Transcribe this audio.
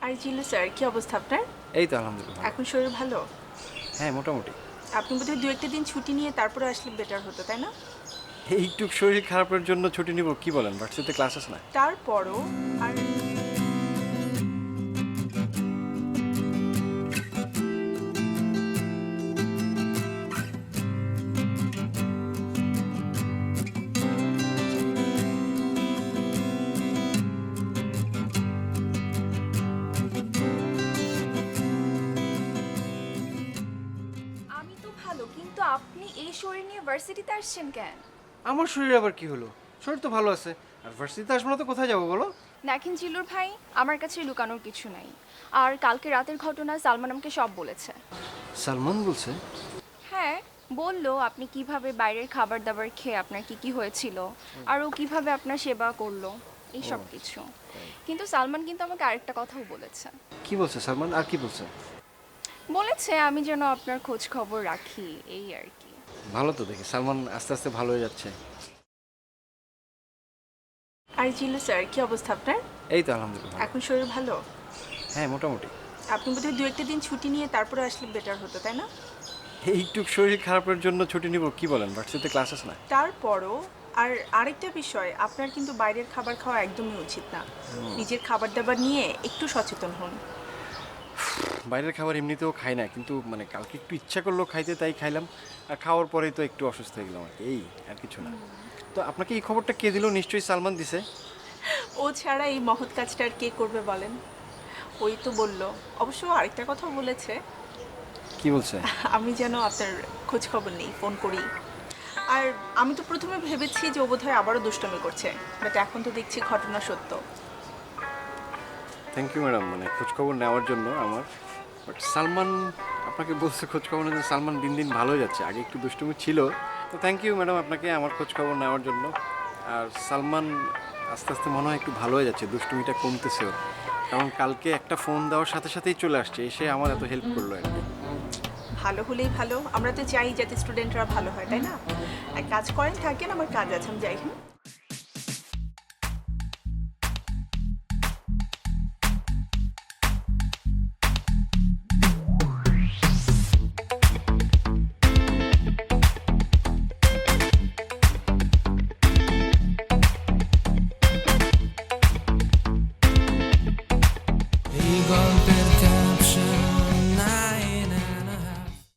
আর জিল্লু sir কি অবস্থা আপনার? এই তো আলহামদুলিল্লাহ। এখন শরীর ভালো? হ্যাঁ, মোটামুটি। আপনি বোধহয় দু একটা দিন ছুটি নিয়ে তারপরে আসলে বেটার হতো, তাই না? এইটুক শরীর খারাপের জন্য ছুটি নিব কি বলেন? ভার্সিটিতে ক্লাস আছে না? তারপরও আর আমি তো ভালো, কিন্তু আপনি এই শরীর নিয়ে ভার্সিটিতে আসছেন কেন? আমার শরীর আবার কি হলো? শরীর তো ভালো আছে। আর ভার্সিটিতে আসবো না তো কোথায় যাবো বলো? দেখেন জিল্লুর ভাই, আমার কাছে লুকানোর কিছু নাই। আর কালকে রাতের ঘটনা সালমান আমাকে সব বলেছে। সালমান বলছে? হ্যাঁ, বললো আপনি কিভাবে বাইরের খাবার দাবার খেয়ে আপনার কি কি হয়েছিল, আর ও কিভাবে আপনার সেবা করলো, এই সব কিছু। কিন্তু সালমান কিন্তু আমাকে আরেকটা কথাও বলেছে। কি বলছে সালমান? আর কি বলছে? বলেছে আমি যেন আপনার খোঁজ খবর রাখি, এই আর কি। ভালো তো দেখি, সালমান আস্তে আস্তে ভালো হয়ে যাচ্ছে। আর জিল্লু স্যার কি অবস্থা আপনার? এই তো আলহামদুলিল্লাহ। এখন শরীর ভালো? হ্যাঁ, মোটামুটি। আপনি বোধহয় দু একটা দিন ছুটি নিয়ে তারপরে আসলে বেটার হতো, তাই না? এইটুক শরীর খারাপের জন্য ছুটি নিব কি বলেন? ভার্সিটিতে ক্লাস আছে না? তারপরও আর আরেকটা বিষয়, আপনার কিন্তু বাইরের খাবার খাওয়া একদমই উচিত না। নিজের খাবার দাবার নিয়ে একটু সচেতন হন। বাইরের খাবার এমনিতেও খাই না, কিন্তু মানে কালকে একটু ইচ্ছা করলো খাইতে, তাই খাইলাম। আর খাওয়ার পরেই তো একটু অসুস্থ হয়ে গেলাম আর কি, এই আর কিছু না। তো আপনাকে এই খবরটা কে দিল? নিশ্চয়ই সালমান দিছে। ও ছাড়া এই মহৎ কাজটা আর কে করবে বলেন? ওই তো বললো। অবশ্য আরেকটা কথাও বলেছে, কি বলছে? আমি যেন আপনার খোঁজ খবর নেই, ফোন করি। আর আমি তো প্রথমে ভেবেছি যে ও বোধহয় আবারও দুষ্টমি করছে, বাট এখন তো দেখছি ঘটনা সত্য। থ্যাংক ইউ ম্যাডাম, মানে খোঁজখবর নেওয়ার জন্য আমার। বাট সালমান আপনাকে বলছে খোঁজখবর নিতে? সালমান দিন দিন ভালো হয়ে যাচ্ছে, আগে একটু দুষ্টুমি ছিল। তো থ্যাংক ইউ ম্যাডাম আপনাকে আমার খোঁজখবর নেওয়ার জন্য। আর সালমান আস্তে আস্তে মনে হয় একটু ভালো হয়ে যাচ্ছে, দুষ্টুমিটা কমতেছে ওর। কারণ কালকে একটা ফোন দেওয়ার সাথে সাথেই চলে আসছে, এসে আমার এত হেল্প করলো আর কি। ভালো হলেই ভালো, আমরা তো চাই যাতে স্টুডেন্টরা ভালো হয়, তাই না? আর কাজ করেন থাকেন, আমার কাজ আছে, আমি যাই।